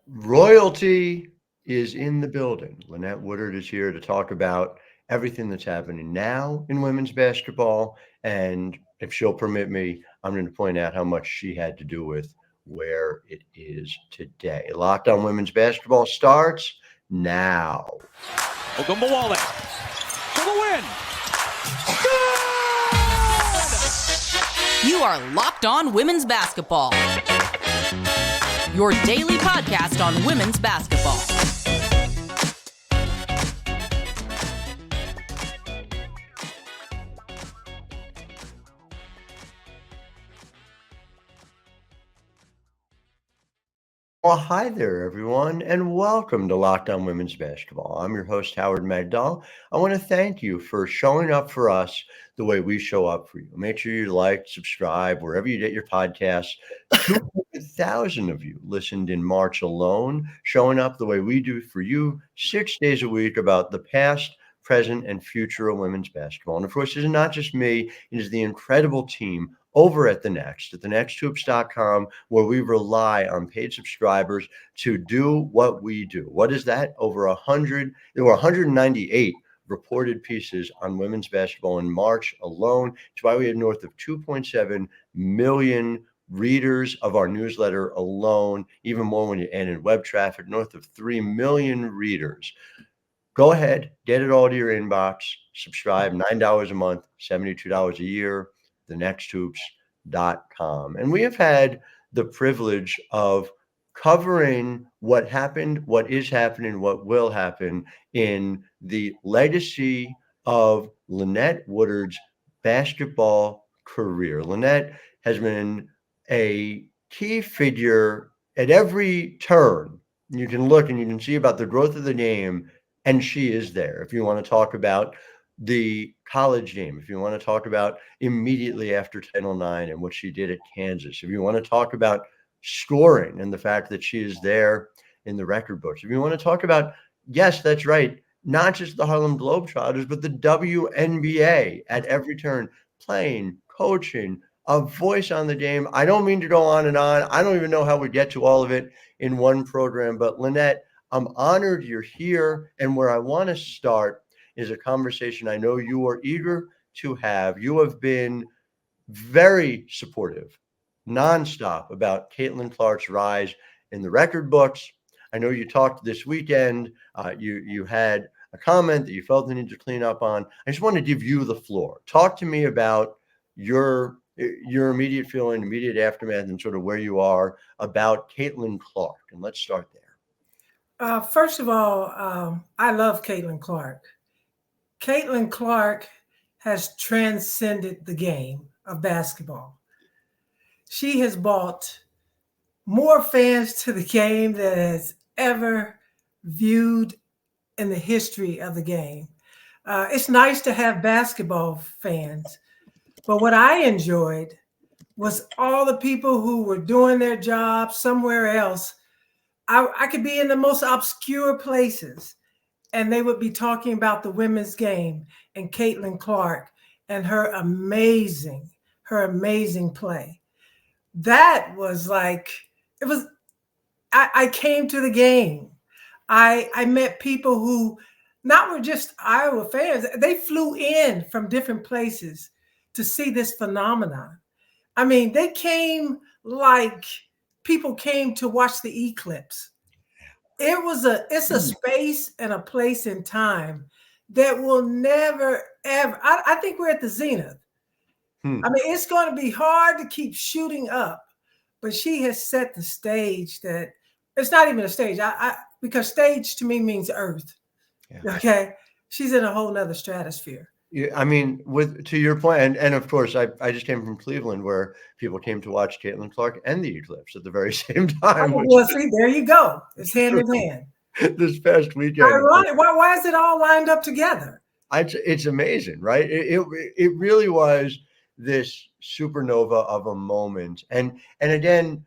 Royalty is in the building. Lynette Woodard is here to talk about everything that's happening now in women's basketball. And if she'll permit me, I'm going to point out how much she had to do with where it is today. Locked on Women's Basketball starts now. Ogunbowale for the win. You are Locked On Women's Basketball, your daily podcast on women's basketball. Well, hi there, everyone, and welcome to Locked On Women's Basketball. I'm your host, Howard Megdal. I want to thank you for showing up for us the way we show up for you. Make sure you like, subscribe, wherever you get your podcasts. 200,000 of you listened in March alone, showing up the way we do for you 6 days a week about the past, present, and future of women's basketball. And of course, it is not just me, it is the incredible team over at thenexthoops.com, where we rely on paid subscribers to do what we do. What is that? There were 198 reported pieces on women's basketball in March alone. It's why we had north of 2.7 million readers of our newsletter alone, even more when you add in web traffic, north of 3 million readers. Go ahead, get it all to your inbox, subscribe, $9 a month, $72 a year, thenexthoops.com. And we have had the privilege of covering what happened, what is happening, what will happen in the legacy of Lynette Woodard's basketball career. Lynette has been a key figure at every turn. You can look and you can see about the growth of the game, and she is there. If you want to talk about the college game, if you want to talk about immediately after Title IX and what she did at Kansas, if you want to talk about scoring and the fact that she is there in the record books, if you want to talk about, yes, that's right, not just the Harlem Globetrotters, but the WNBA at every turn, playing, coaching, a voice on the game. I don't mean to go on and on. I don't even know how we get to all of it in one program, but Lynette, I'm honored you're here. And where I want to start is a conversation I know you are eager to have. You have been very supportive, nonstop, about Caitlin Clark's rise in the record books. I know you talked this weekend. You had a comment that you felt the need to clean up on. I just want to give you the floor. Talk to me about your immediate feeling, immediate aftermath, and sort of where you are about Caitlin Clark. And let's start there. First of all, I love Caitlin Clark. Caitlin Clark has transcended the game of basketball. She has brought more fans to the game than has ever viewed in the history of the game. It's nice to have basketball fans, but what I enjoyed was all the people who were doing their job somewhere else. I could be in the most obscure places, and they would be talking about the women's game and Caitlin Clark and her amazing play. That was like, it was, I came to the game. I met people who not were just Iowa fans. They flew in from different places to see this phenomenon. I mean, they came like people came to watch the eclipse. It's a space and a place in time that will never, ever, I think we're at the zenith. I mean, it's going to be hard to keep shooting up, but she has set the stage that it's not even a stage. Because stage to me means earth. Yeah. Okay. She's in a whole nother stratosphere. Yeah, I mean, to your point, and of course, I just came from Cleveland, where people came to watch Caitlin Clark and the eclipse at the very same time. Well, see, there you go. It's hand in hand. This past weekend. Ironic. Why is it all lined up together? It's amazing, right? It really was this supernova of a moment, and again,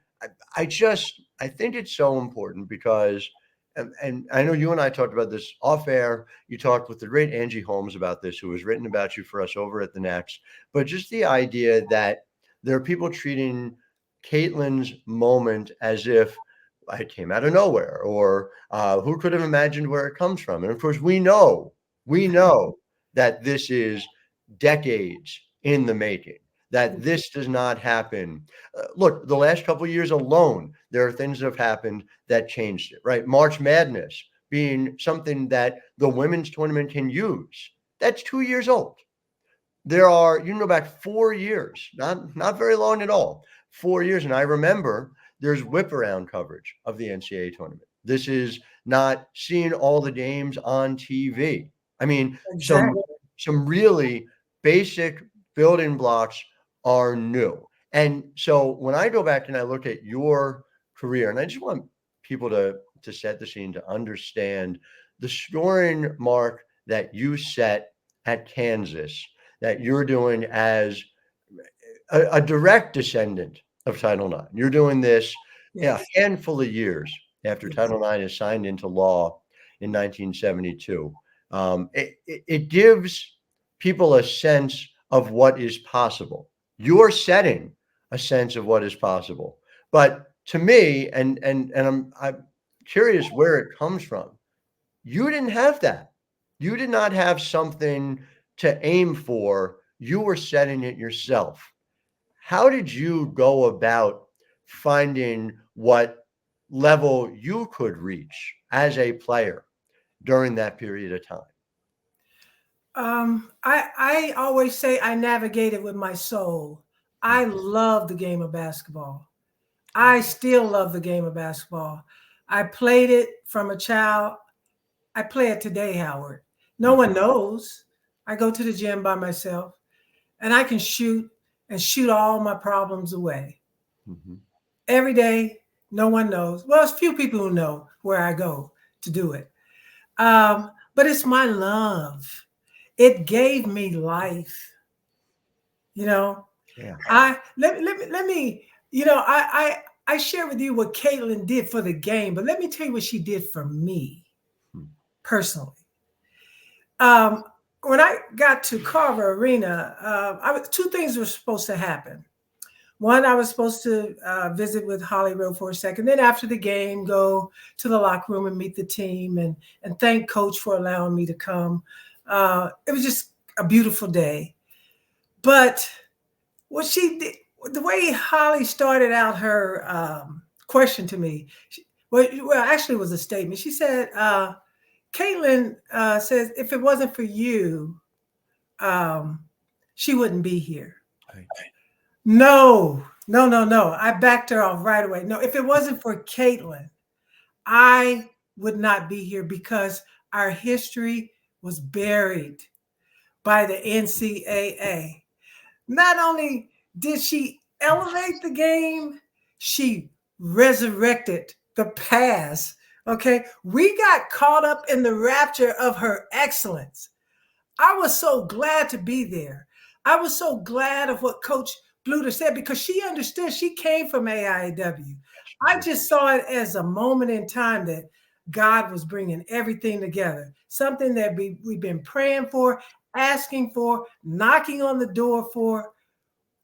I think it's so important because. And I know you and I talked about this off air. You talked with the great Angie Holmes about this, who has written about you for us over at The Next. But just the idea that there are people treating Caitlin's moment as if it came out of nowhere, or who could have imagined where it comes from? And of course, we know that this is decades in the making, that this does not happen. Look, the last couple of years alone, there are things that have happened that changed it, right? March Madness being something that the women's tournament can use. That's 2 years old. There are, you can go back 4 years, not very long at all, 4 years. And I remember there's whip around coverage of the NCAA tournament. This is not seeing all the games on TV. I mean, Exactly. some really basic building blocks are new. And so when I go back and I look at your career, and I just want people to set the scene, to understand the scoring mark that you set at Kansas, that you're doing as a direct descendant of Title IX. You're doing this a handful of years after Title IX is signed into law in 1972. It gives people a sense of what is possible. You're setting a sense of what is possible. But to me, and I'm curious where it comes from, you didn't have that. You did not have something to aim for. You were setting it yourself. How did you go about finding what level you could reach as a player during that period of time? I always say I navigated with my soul. I love the game of basketball. I still love the game of basketball. I played it from a child. I play it today, Howard. No one knows. I go to the gym by myself, and I can shoot all my problems away. Every day, no one knows. Well, it's few people who know where I go to do it. But it's my love. It gave me life. You know, let me, I share with you what Caitlin did for the game, but let me tell you what she did for me personally. When I got to Carver Arena, two things were supposed to happen. One, I was supposed to visit with Holly Rowe for a second. Then after the game, go to the locker room and meet the team and thank Coach for allowing me to come. It was just a beautiful day. But what she did, the way Holly started out her question to me, actually it was a statement. She said, Caitlin says, if it wasn't for you, she wouldn't be here. Right. No. I backed her off right away. No, if it wasn't for Caitlin, I would not be here because our history was buried by the NCAA. Not only did she elevate the game, she resurrected the past. Okay, we got caught up in the rapture of her excellence. I was so glad to be there. I was so glad of what Coach Bluter said because she understood. She came from AIAW. I just saw it as a moment in time that God was bringing everything together. Something that we've been praying for, asking for, knocking on the door for.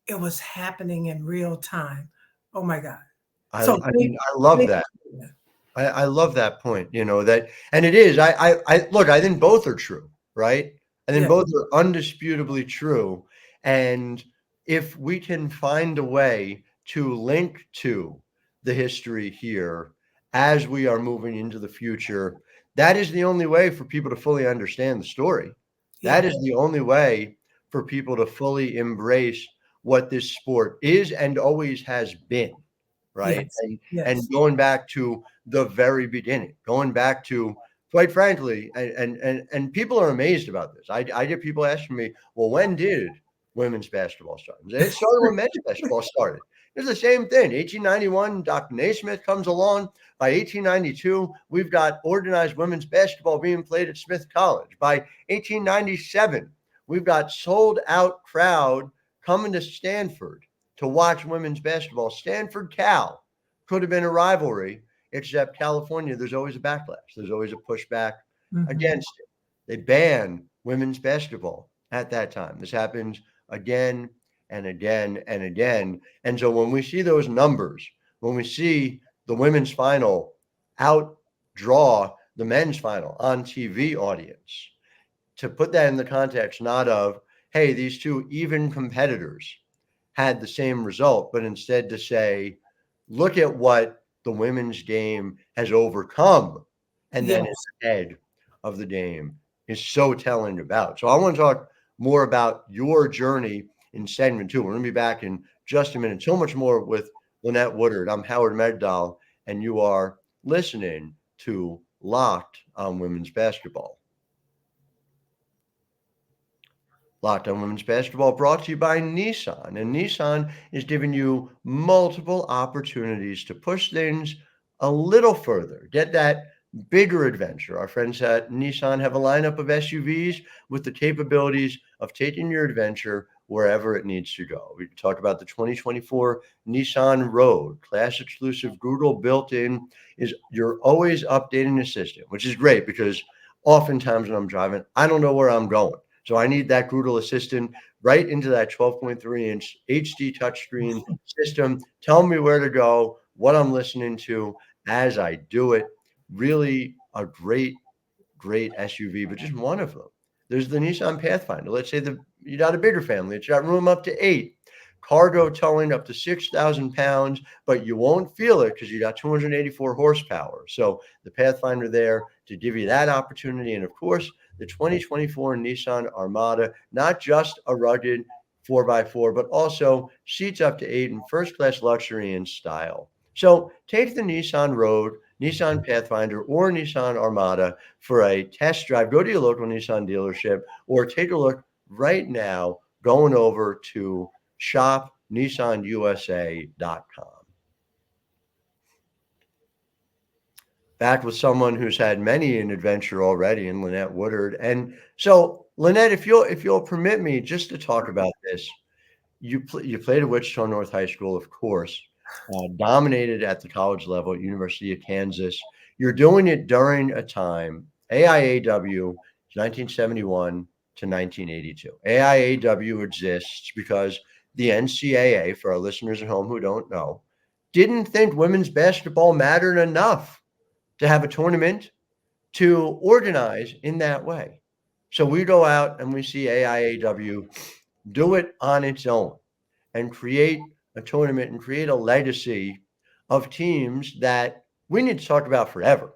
It was happening in real time. Oh my God. I love that. I love that point, that, and it is, I look, I think both are true, right? I think both are undisputably true. And if we can find a way to link to the history here as we are moving into the future, that is the only way for people to fully understand the story. That is the only way for people to fully embrace what this sport is and always has been, right? And going back to the very beginning, going back to, quite frankly, and people are amazed about this. I get people asking me, well, when did women's basketball start? It started when men's basketball started. It's the same thing. 1891, Dr. Naismith comes along. By 1892, we've got organized women's basketball being played at Smith College. By 1897, we've got sold out crowd coming to Stanford to watch women's basketball. Stanford-Cal could have been a rivalry, except California, there's always a backlash. There's always a pushback against it. They ban women's basketball at that time. This happens again and again and again. And so when we see those numbers, when we see the women's final outdraw the men's final on TV audience. To put that in the context, not of, hey, these two even competitors had the same result, but instead to say, look at what the women's game has overcome and then is ahead of the game is so telling about. So I want to talk more about your journey in segment 2. We're going to be back in just a minute. So much more with Lynette Woodard. I'm Howard Megdal, and you are listening to Locked on Women's Basketball. Locked on Women's Basketball brought to you by Nissan. And Nissan is giving you multiple opportunities to push things a little further. Get that bigger adventure. Our friends at Nissan have a lineup of SUVs with the capabilities of taking your adventure wherever it needs to go. We talk about the 2024 Nissan Road. Class exclusive Google built-in is your always updating assistant, which is great because oftentimes when I'm driving, I don't know where I'm going. So I need that Google Assistant right into that 12.3-inch HD touchscreen system. Tell me where to go, what I'm listening to as I do it. Really a great SUV, but just one of them. There's the Nissan Pathfinder. Let's say you got a bigger family. It's got room up to 8. Cargo towing up to 6,000 pounds, but you won't feel it because you got 284 horsepower. So the Pathfinder there to give you that opportunity. And of course, the 2024 Nissan Armada, not just a rugged 4x4, but also seats up to 8 in first-class luxury and style. So take the Nissan Road, Nissan Pathfinder, or Nissan Armada for a test drive. Go to your local Nissan dealership or take a look right now going over to shopnissanusa.com. Back with someone who's had many an adventure already in Lynette Woodard. And so, Lynette, if you'll permit me just to talk about this, you played at Wichita North High School, of course, dominated at the college level at University of Kansas. You're doing it during a time, AIAW, 1971 to 1982. AIAW exists because the NCAA, for our listeners at home who don't know, didn't think women's basketball mattered enough to have a tournament to organize in that way. So we go out and we see AIAW do it on its own and create a tournament and create a legacy of teams that we need to talk about forever.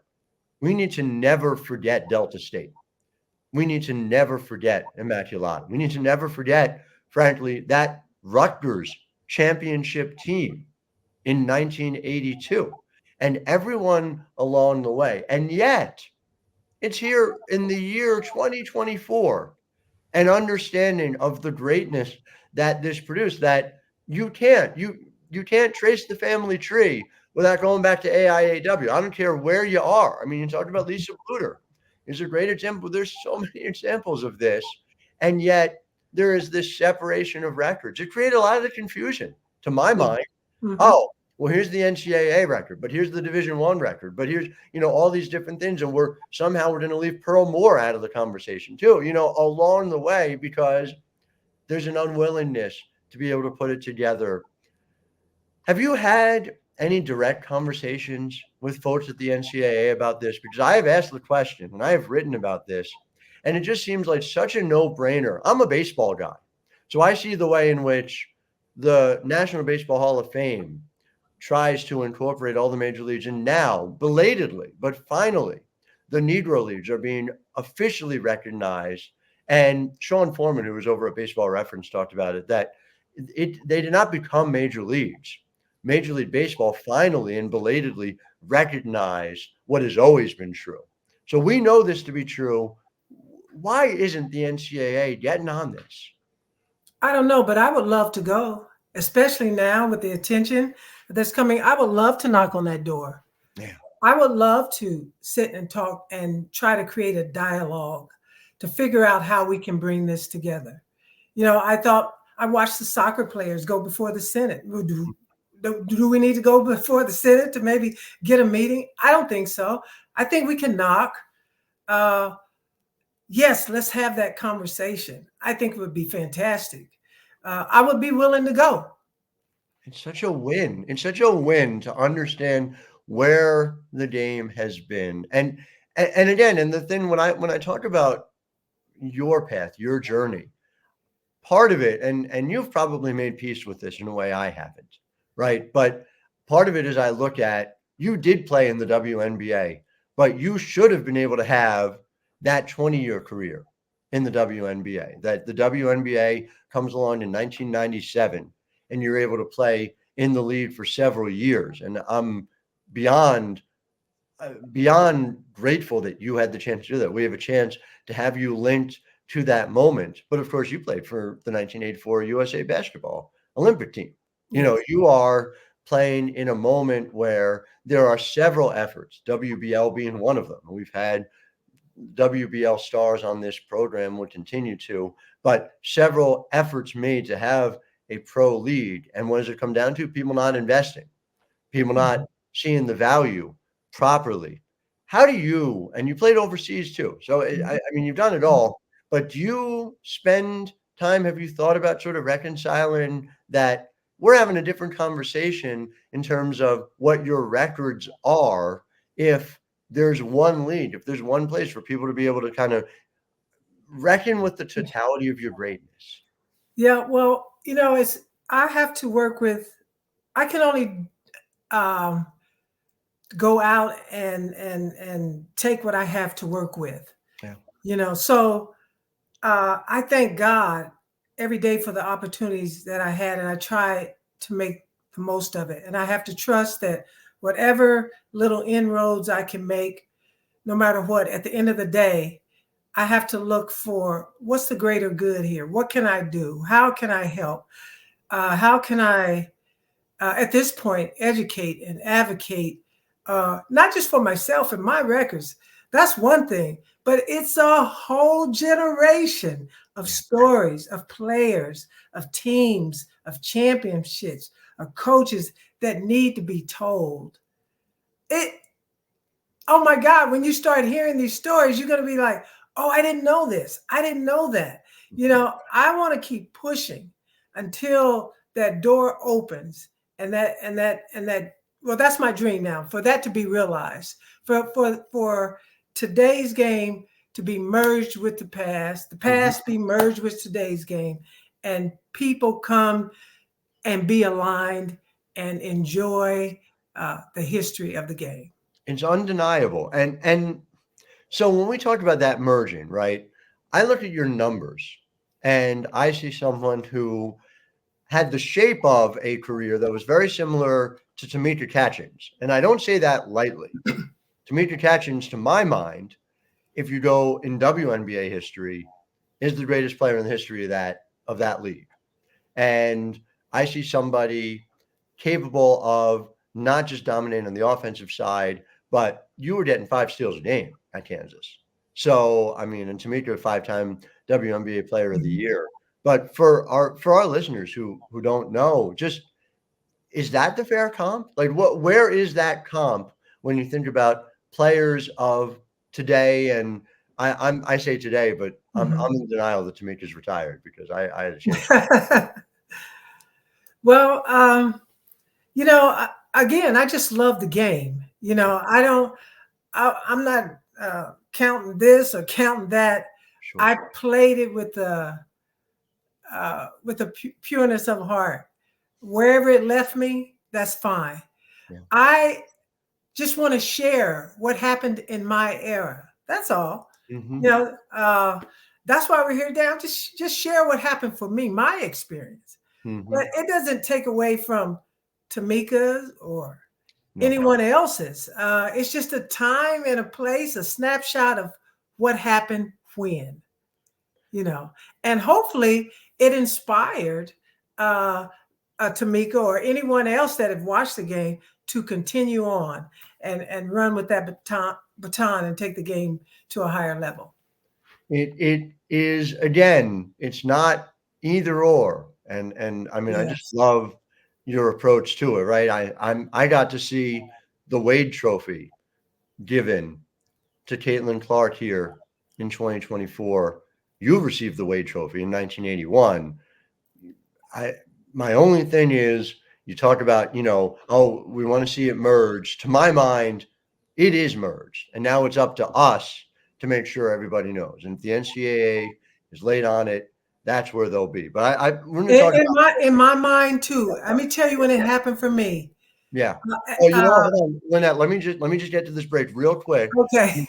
We need to never forget Delta State. We need to never forget Immaculata. We need to never forget, frankly, that Rutgers championship team in 1982 and everyone along the way. And yet it's here in the year 2024, an understanding of the greatness that this produced, that you can't trace the family tree without going back to AIAW. I don't care where you are. I mean, you talked about Lisa Bluter is a great example. There's so many examples of this. And yet there is this separation of records. It created a lot of the confusion to my mind. Mm-hmm. Oh, well, here's the NCAA record, but here's the Division I record, but here's, all these different things. And we're going to leave Pearl Moore out of the conversation too, along the way, because there's an unwillingness to be able to put it together. Have you had any direct conversations with folks at the NCAA about this? Because I have asked the question and I have written about this, and it just seems like such a no-brainer. I'm a baseball guy, so I see the way in which the National Baseball Hall of Fame tries to incorporate all the major leagues, and now, belatedly, but finally, the Negro Leagues are being officially recognized. And Sean Foreman, who was over at Baseball Reference, talked about it, that they did not become major leagues. Major League Baseball finally and belatedly recognized what has always been true. So we know this to be true. Why isn't the NCAA getting on this? I don't know, but I would love to go, especially now with the attention that's coming. I would love to knock on that door. Yeah. I would love to sit and talk and try to create a dialogue to figure out how we can bring this together. I watched the soccer players go before the Senate. Do we need to go before the Senate to maybe get a meeting? I don't think so. I think we can knock. Yes, let's have that conversation. I think it would be fantastic. I would be willing to go. It's such a win. It's such a win to understand where the game has been. And again, and the thing when I talk about your path, your journey, part of it, and you've probably made peace with this in a way I haven't, right? But part of it is I look at, you did play in the WNBA, but you should have been able to have that 20-year career in the WNBA. That the WNBA comes along in 1997, and you're able to play in the league for several years. And I'm beyond grateful that you had the chance to do that. We have a chance to have you linked to that moment. But of course, you played for the 1984 USA basketball Olympic team. You know, you are playing in a moment where there are several efforts, WBL being one of them. We've had WBL stars on this program, will continue to, but several efforts made to have a pro league. And what does it come down to? People not investing, people not seeing the value properly. How do you, and you played overseas too, so I mean, you've done it all, but do you spend time, have you thought about sort of reconciling that we're having a different conversation in terms of what your records are, if there's one league, if there's one place for people to be able to kind of reckon with the totality of your greatness? Yeah, well, you know, I have to work with, I can only go out and take what I have to work with. Yeah. You know, so I thank God every day for the opportunities that I had, and I try to make the most of it. And I have to trust that whatever little inroads I can make, no matter what, at the end of the day, I have to look for what's the greater good here? What can I do? How can I help? How can I, at this point, educate and advocate, not just for myself and my records. That's one thing, but it's a whole generation of stories, of players, of teams, of championships, of coaches that need to be told. Oh my God, when you start hearing these stories, you're going to be like, oh, I didn't know this. I didn't know that. You know, I want to keep pushing until that door opens, and that, well, that's my dream now, for that to be realized, for today's game to be merged with the past be merged with today's game, and people come and be aligned and enjoy the history of the game. It's undeniable. And so when we talk about that merging, right, I look at your numbers and I see someone who had the shape of a career that was very similar to Tamika Catchings. And I don't say that lightly. Tamika Catchings, to my mind, if you go in WNBA history, is the greatest player in the history of that league. And I see somebody capable of not just dominating on the offensive side, but you were getting 5 steals a game at Kansas. So, I mean, and Tamika, 5-time WNBA Player of the Year. But for our listeners who don't know, just, is that the fair comp? Like, where is that comp when you think about players of today? And I say today, but I'm in denial that Tamika's retired, because I had a chance. Well, you know, again, I just love the game. You know, I'm not counting this or counting that. Sure. I played it with the pureness of heart. Wherever it left me, that's fine. Yeah. I just want to share what happened in my era. That's all. Mm-hmm. You know, that's why we're here today. I'm just share what happened for me, my experience. Mm-hmm. But it doesn't take away from Tamika's or anyone else's. It's just a time and a place, a snapshot of what happened when, you know, and hopefully it inspired Tamika or anyone else that have watched the game to continue on and run with that baton and take the game to a higher level. It is, again, it's not either or. And I mean, yes. I just love your approach to it, right? I got to see the Wade Trophy given to Caitlin Clark here in 2024. You received the Wade Trophy in 1981. My only thing is, You talk about, oh, we want to see it merge. To my mind, it is merged. And now it's up to us to make sure everybody knows. And if the NCAA is late on it, that's where they'll be. But we're going to talk about in my mind too. Let me tell you when it happened for me. yeah. Oh, hold on, Lynette. Let me just get to this break real quick. Okay.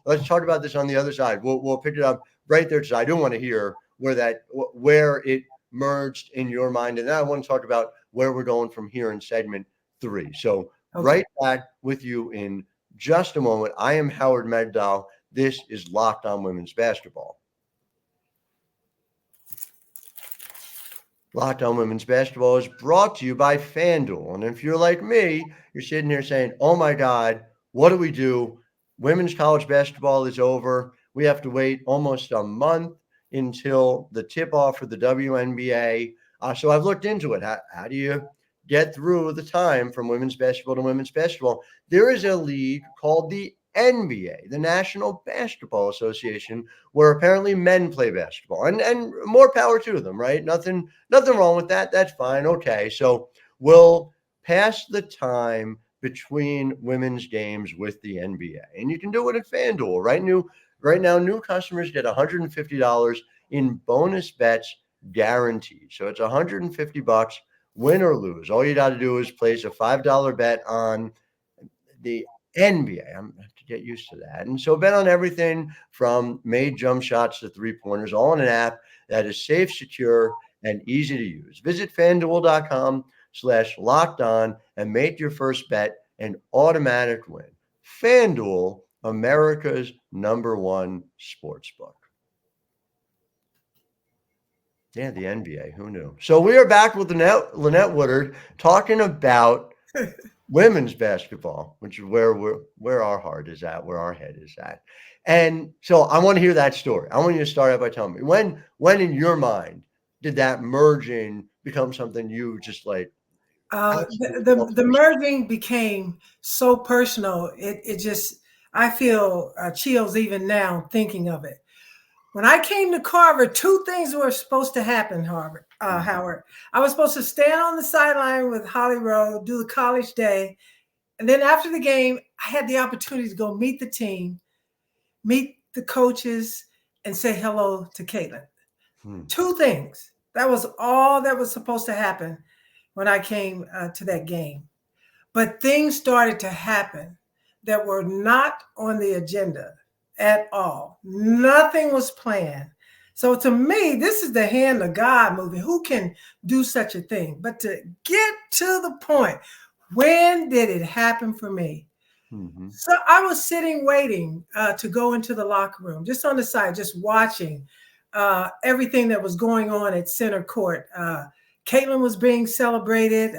Let's talk about this on the other side. We'll pick it up right there. So I do want to hear where it merged in your mind, and then I want to talk about where we're going from here in segment 3. So right back with you in just a moment. I am Howard Megdal. This is Locked On Women's Basketball. Locked On Women's Basketball is brought to you by FanDuel. And if you're like me, you're sitting here saying, oh my God, what do we do? Women's college basketball is over. We have to wait almost a month until the tip-off for the WNBA. So I've looked into it. How do you get through the time from women's basketball to women's basketball? There is a league called the NBA, the National Basketball Association, where apparently men play basketball, and more power to them, right? Nothing wrong with that. That's fine. Okay. So we'll pass the time between women's games with the NBA, and you can do it at FanDuel. Right now, new customers get $150 in bonus bets guaranteed. So it's $150, win or lose. All you got to do is place a $5 bet on the NBA. I'm going to have to get used to that. And so bet on everything from made jump shots to three-pointers, all in an app that is safe, secure, and easy to use. Visit FanDuel.com/lockedon and make your first bet an automatic win. FanDuel, America's #1 sportsbook. Yeah, the NBA. Who knew? So we are back with Lynette Woodard talking about women's basketball, which is where our heart is at, where our head is at. And so I want to hear that story. I want you to start out by telling me when in your mind did that merging become something you just like? The merging became so personal. It just, I feel chills even now thinking of it. When I came to Carver, 2 things were supposed to happen, Howard. I was supposed to stand on the sideline with Holly Rowe, do the college day. And then after the game, I had the opportunity to go meet the team, meet the coaches, and say hello to Caitlin. 2 things. That was all that was supposed to happen when I came to that game. But things started to happen that were not on the agenda at all. Nothing was planned. So to me, this is the hand of God moving. Who can do such a thing? But to get to the point, when did it happen for me? So I was sitting waiting to go into the locker room, just on the side, just watching everything that was going on at center court. Caitlin was being celebrated.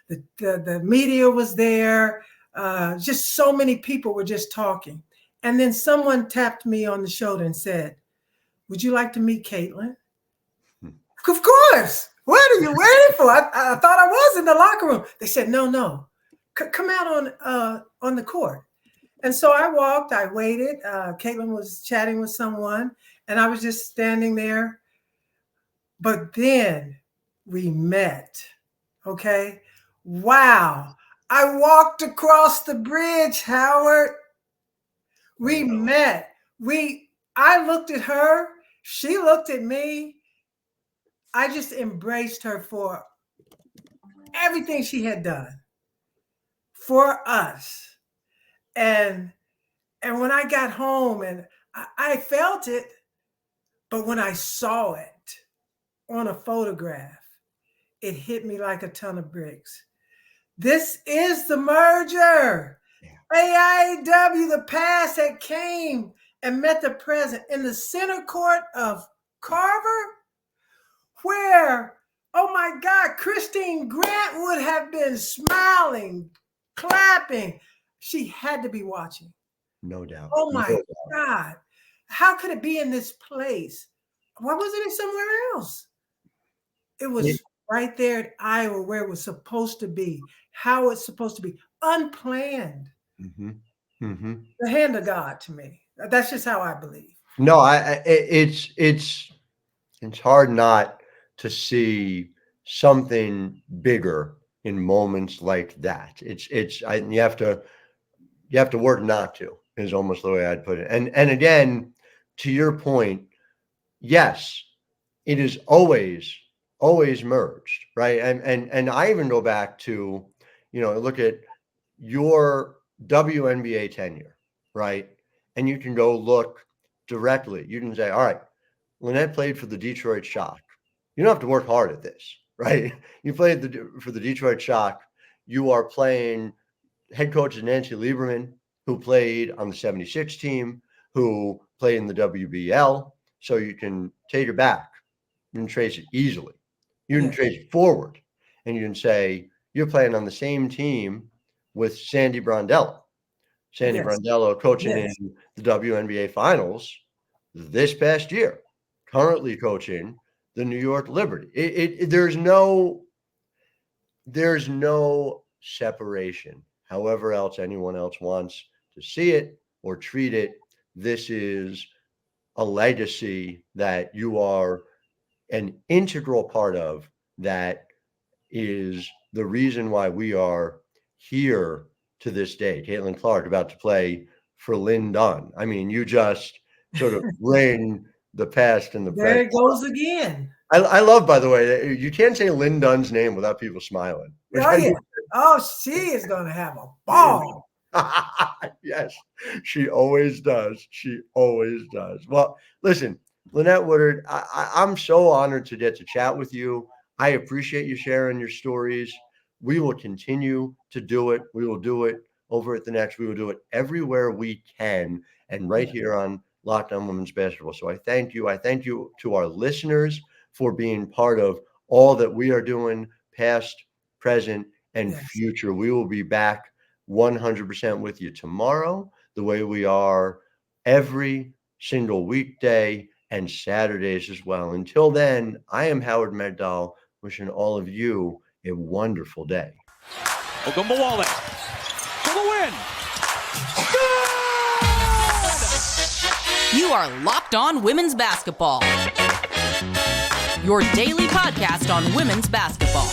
The media was there. Just so many people were just talking. And then someone tapped me on the shoulder and said, would you like to meet Caitlin? Of course. What are you waiting for? I thought I was in the locker room. They said, no. Come out on the court. And so I walked, I waited. Caitlin was chatting with someone, and I was just standing there. But then we met, okay? Wow. I walked across the bridge, Howard. We met. I looked at her. She looked at me. I just embraced her for everything she had done for us. And when I got home, and I felt it, but when I saw it on a photograph, it hit me like a ton of bricks. This is the merger. AIAW, the past that came and met the present in the center court of Carver, where, oh my God, Christine Grant would have been smiling, clapping. She had to be watching. No doubt. Oh my God. How could it be in this place? Why wasn't it somewhere else? It was right there at Iowa, where it was supposed to be, how it's supposed to be, unplanned. The hand of God to me. That's just how I believe. No, it's hard not to see something bigger in moments like that. You have to work not to, is almost the way I'd put it. And again, to your point, yes, it is always merged, right? And I even go back to, look at your WNBA tenure, right? And you can go look directly. You can say, all right, Lynette played for the Detroit Shock. You don't have to work hard at this, right? You played for the Detroit Shock. You are playing head coach Nancy Lieberman, who played on the 76 team, who played in the WBL. So you can take it back. You can trace it easily. You can trace it forward. And you can say, you're playing on the same team with Sandy Brondello. Sandy Brondello coaching in the WNBA finals this past year, currently coaching the New York Liberty. There's no separation. However else anyone else wants to see it or treat it, this is a legacy that you are an integral part of, that is the reason why we are here to this day. Caitlin Clark about to play for Lynn Dunn. I mean, you just sort of bring the past and the present. There it goes again. I love, by the way, you can't say Lynn Dunn's name without people smiling. Oh, yeah. Oh, she is going to have a ball. Yes, she always does. She always does. Well, listen, Lynette Woodard, I'm so honored to get to chat with you. I appreciate you sharing your stories. We will continue to do it. We will do it over at the Next. We will do it everywhere we can, and right here on Locked On Women's Basketball. So I thank you. I thank you to our listeners for being part of all that we are doing, past, present, and future. We will be back 100% with you tomorrow, the way we are every single weekday and Saturdays as well. Until then, I am Howard Megdal, wishing all of you a wonderful day. Ogunbowale for the win. Good! You are Locked On Women's Basketball, your daily podcast on women's basketball.